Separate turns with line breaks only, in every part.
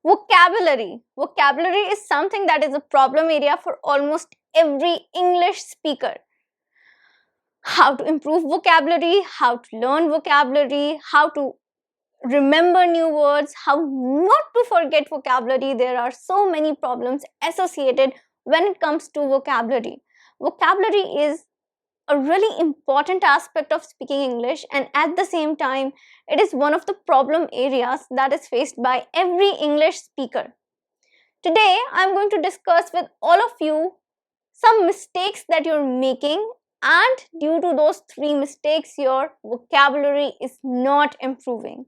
Vocabulary. Vocabulary is something that is a problem area for almost every English speaker. How to improve vocabulary, how to learn vocabulary, how to remember new words, how not to forget vocabulary. There are so many problems associated when it comes to vocabulary. Vocabulary is a really important aspect of speaking English, and at the same time, it is one of the problem areas that is faced by every English speaker. Today, I'm going to discuss with all of you some mistakes that you're making, and due to those three mistakes, your vocabulary is not improving.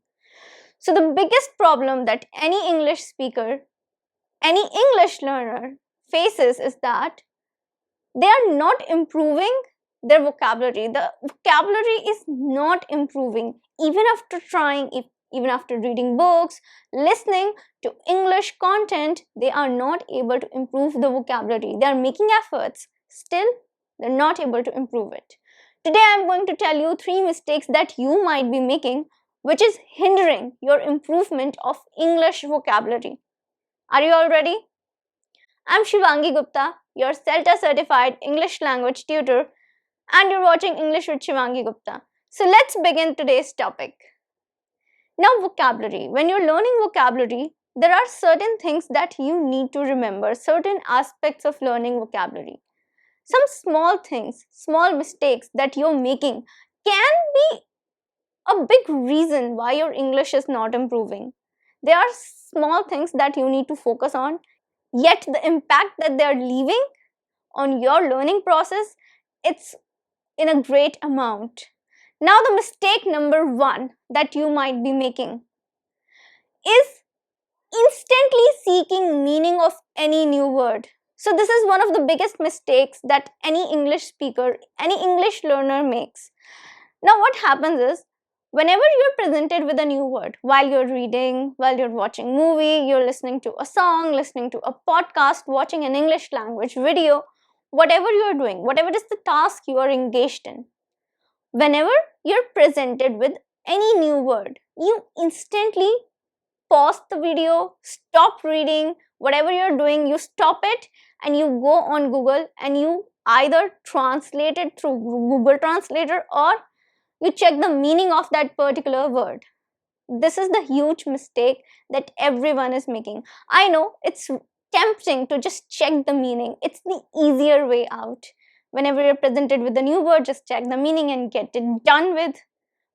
So, the biggest problem that any English speaker, any English learner faces is that they are not improving their vocabulary. The vocabulary is not improving even after trying, even after reading books, listening to English content. They are not able to improve the vocabulary. They are making efforts, still, they're not able to improve it. Today, I'm going to tell you three mistakes that you might be making, which is hindering your improvement of English vocabulary. Are you all ready? I'm Shivangi Gupta, your CELTA certified English language tutor, and you're watching English with Shivangi Gupta. So let's begin today's topic. Now, vocabulary. When you're learning vocabulary, there are certain things that you need to remember, certain aspects of learning vocabulary. Some small things, small mistakes that you're making can be a big reason why your English is not improving. There are small things that you need to focus on, yet the impact that they are leaving on your learning process, it's in a great amount. Now, the mistake number one that you might be making is instantly seeking meaning of any new word. So this is one of the biggest mistakes that any English speaker, any English learner makes. Now, what happens is, whenever you're presented with a new word, while you're reading, while you're watching movie, you're listening to a song, listening to a podcast, watching an English language video, whatever you're doing, whatever is the task you are engaged in, whenever you're presented with any new word, you instantly pause the video, stop reading, whatever you're doing, you stop it and you go on Google and you either translate it through Google Translator or you check the meaning of that particular word. This is the huge mistake that everyone is making. I know it's tempting to just check the meaning. It's the easier way out. Whenever you're presented with a new word, just check the meaning and get it done with.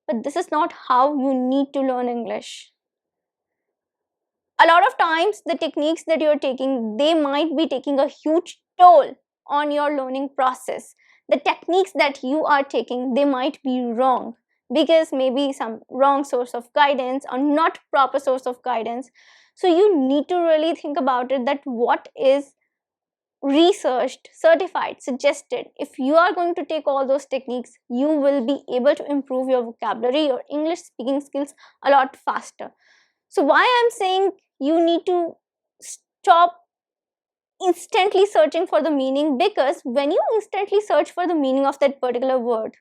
But this is not how you need to learn English. A lot of times, the techniques that you're taking, they might be taking a huge toll on your learning process. The techniques that you are taking, they might be wrong because maybe some wrong source of guidance or not proper source of guidance. So you need to really think about it, that what is researched, certified, suggested. If you are going to take all those techniques, you will be able to improve your vocabulary, your English speaking skills a lot faster. So why I'm saying you need to stop instantly searching for the meaning, because when you instantly search for the meaning of that particular word,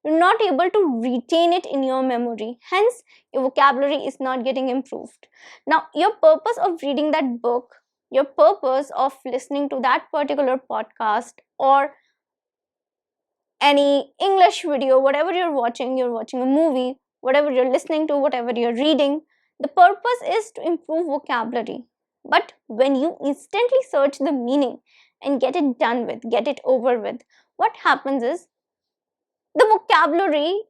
you're not able to retain it in your memory. Hence, your vocabulary is not getting improved. Now, your purpose of reading that book, your purpose of listening to that particular podcast or any English video, whatever you're watching a movie, whatever you're listening to, whatever you're reading, the purpose is to improve vocabulary. But when you instantly search the meaning and get it done with, get it over with, what happens is the vocabulary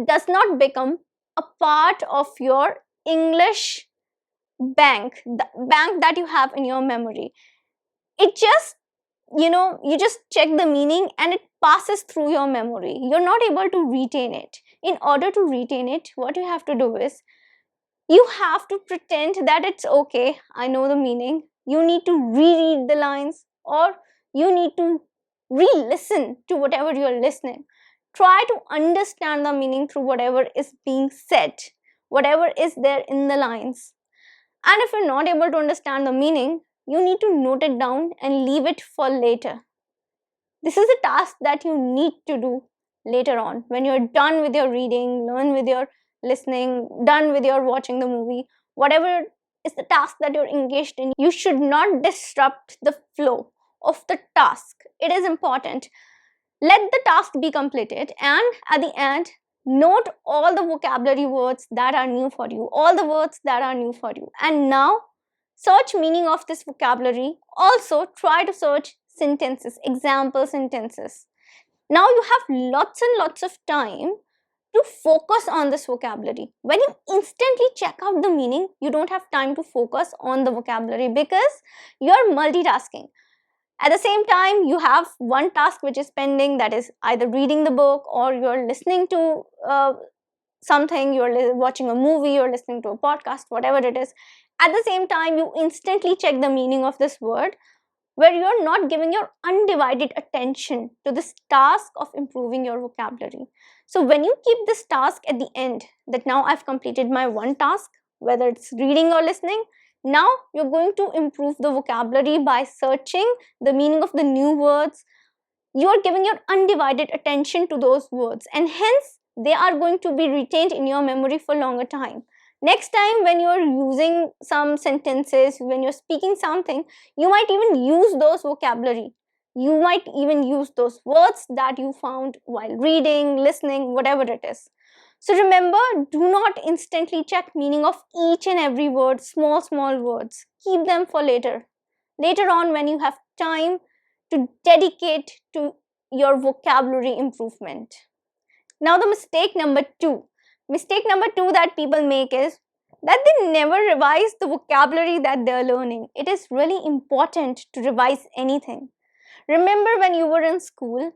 does not become a part of your English bank, the bank that you have in your memory. It just, you just check the meaning and it passes through your memory. You're not able to retain it. In order to retain it, what you have to do is, you have to pretend that it's okay, I know the meaning. You need to reread the lines, or you need to re-listen to whatever you're listening. Try to understand the meaning through whatever is being said, whatever is there in the lines. And if you're not able to understand the meaning, you need to note it down and leave it for later. This is a task that you need to do later on when you're done with your reading, done with your listening, done with your watching the movie, whatever is the task that you're engaged in. You should not disrupt the flow of the task. It is important. Let the task be completed, and at the end, note all the vocabulary words that are new for you, all the words that are new for you. And now, search meaning of this vocabulary. Also, try to search sentences, example sentences. Now you have lots and lots of time to focus on this vocabulary. When you instantly check out the meaning, you don't have time to focus on the vocabulary because you're multitasking. At the same time, you have one task which is pending, that is either reading the book, or you're listening to something, you're watching a movie, you're listening to a podcast, whatever it is. At the same time, you instantly check the meaning of this word, where you're not giving your undivided attention to this task of improving your vocabulary. So when you keep this task at the end, that now I've completed my one task, whether it's reading or listening, now you're going to improve the vocabulary by searching the meaning of the new words. You're giving your undivided attention to those words, and hence they are going to be retained in your memory for longer time. Next time when you're using some sentences, when you're speaking something, you might even use those vocabulary. You might even use those words that you found while reading, listening, whatever it is. So remember, do not instantly check meaning of each and every word, small words. Keep them for later. Later on, when you have time to dedicate to your vocabulary improvement. Now the mistake number two. Mistake number two that people make is that they never revise the vocabulary that they're learning. It is really important to revise anything. Remember when you were in school,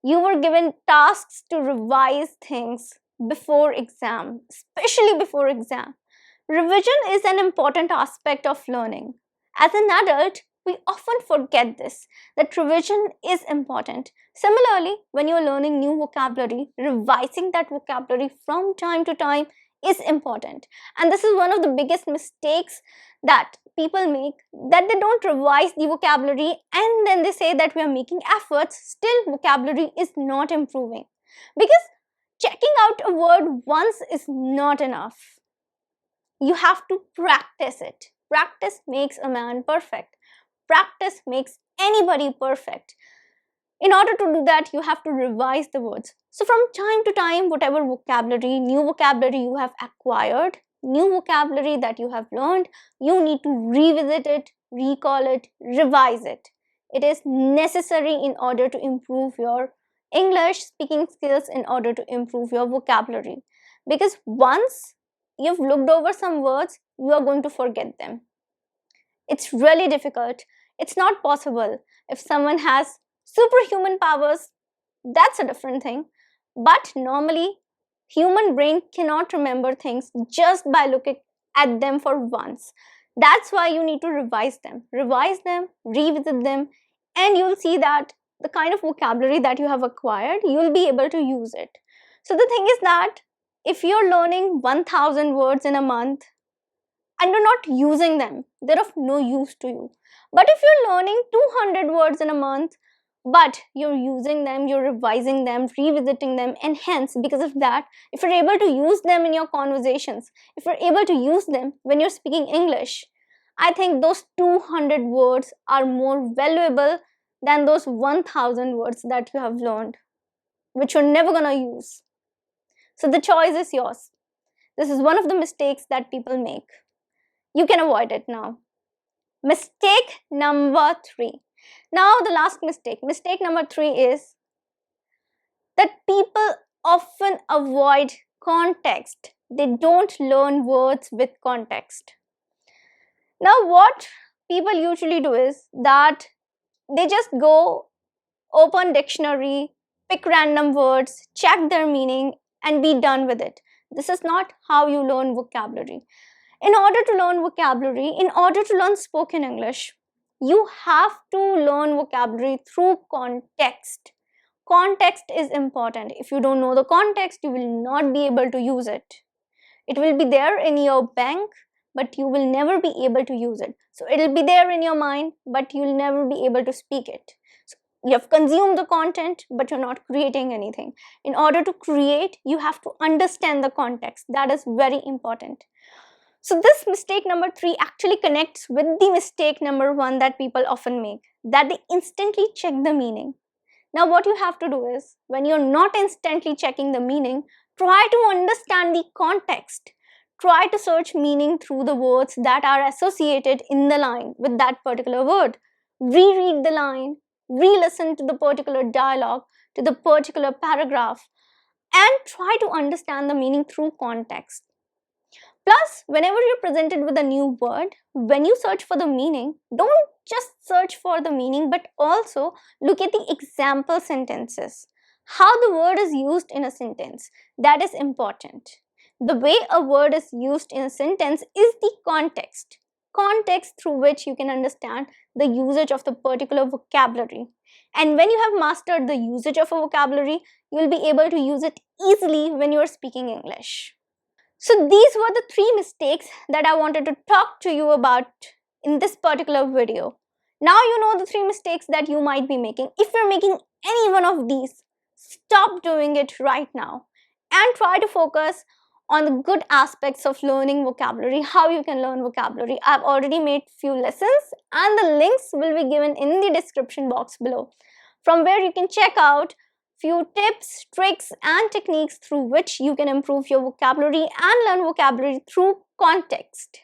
you were given tasks to revise things before exam, especially before exam. Revision is an important aspect of learning. As an adult, we often forget this, that revision is important. Similarly, when you're learning new vocabulary, revising that vocabulary from time to time is important. And this is one of the biggest mistakes that people make, that they don't revise the vocabulary and then they say that we are making efforts, still vocabulary is not improving. Because checking out a word once is not enough. You have to practice it. Practice makes a man perfect. Practice makes anybody perfect. In order to do that, you have to revise the words. So from time to time, whatever vocabulary, new vocabulary you have acquired, new vocabulary that you have learned, you need to revisit it, recall it, revise it. It is necessary in order to improve your English speaking skills, in order to improve your vocabulary. Because once you've looked over some words, you are going to forget them. It's really difficult. It's not possible. If someone has superhuman powers, that's a different thing. But normally, human brain cannot remember things just by looking at them for once. That's why you need to revise them, revisit them, and you'll see that the kind of vocabulary that you have acquired, you'll be able to use it. So the thing is that if you're learning 1000 words in a month and you're not using them, they're of no use to you. But if you're learning 200 words in a month, but you're using them, you're revising them, revisiting them, and hence, because of that, if you're able to use them in your conversations, if you're able to use them when you're speaking English, I think those 200 words are more valuable than those 1000 words that you have learned, which you're never gonna use. So the choice is yours. This is one of the mistakes that people make. You can avoid it now. Mistake number 3. Now the last mistake. Mistake number 3 is that people often avoid context. They don't learn words with context. Now what people usually do is that they just go open dictionary, pick random words, check their meaning, and be done with it. This is not how you learn vocabulary. In order to learn vocabulary, in order to learn spoken English, you have to learn vocabulary through context. Context is important. If you don't know the context, you will not be able to use it. It will be there in your bank, but you will never be able to use it. So it will be there in your mind, but you will never be able to speak it. So you have consumed the content, but you're not creating anything. In order to create, you have to understand the context. That is very important. So this mistake number 3 actually connects with the mistake number 1 that people often make, that they instantly check the meaning. Now what you have to do is, when you're not instantly checking the meaning, try to understand the context. Try to search meaning through the words that are associated in the line with that particular word. Reread the line, re-listen to the particular dialogue, to the particular paragraph, and try to understand the meaning through context. Plus, whenever you're presented with a new word, when you search for the meaning, don't just search for the meaning but also look at the example sentences. How the word is used in a sentence, that is important. The way a word is used in a sentence is the context. Context through which you can understand the usage of the particular vocabulary. And when you have mastered the usage of a vocabulary, you will be able to use it easily when you are speaking English. So these were the 3 mistakes that I wanted to talk to you about in this particular video. Now you know the 3 mistakes that you might be making. If you're making any one of these, stop doing it right now and try to focus on the good aspects of learning vocabulary, how you can learn vocabulary. I've already made few lessons and the links will be given in the description box below, from where you can check out few tips, tricks and techniques through which you can improve your vocabulary and learn vocabulary through context.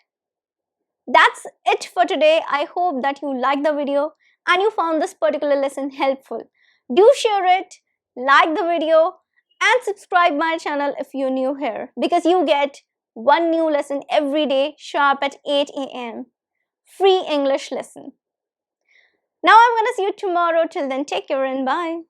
That's it for today. I hope that you liked the video and you found this particular lesson helpful. Do share it, like the video and subscribe my channel if you're new here, because you get one new lesson every day sharp at 8 a.m. Free English lesson. Now I'm gonna see you tomorrow. Till then, take care and bye.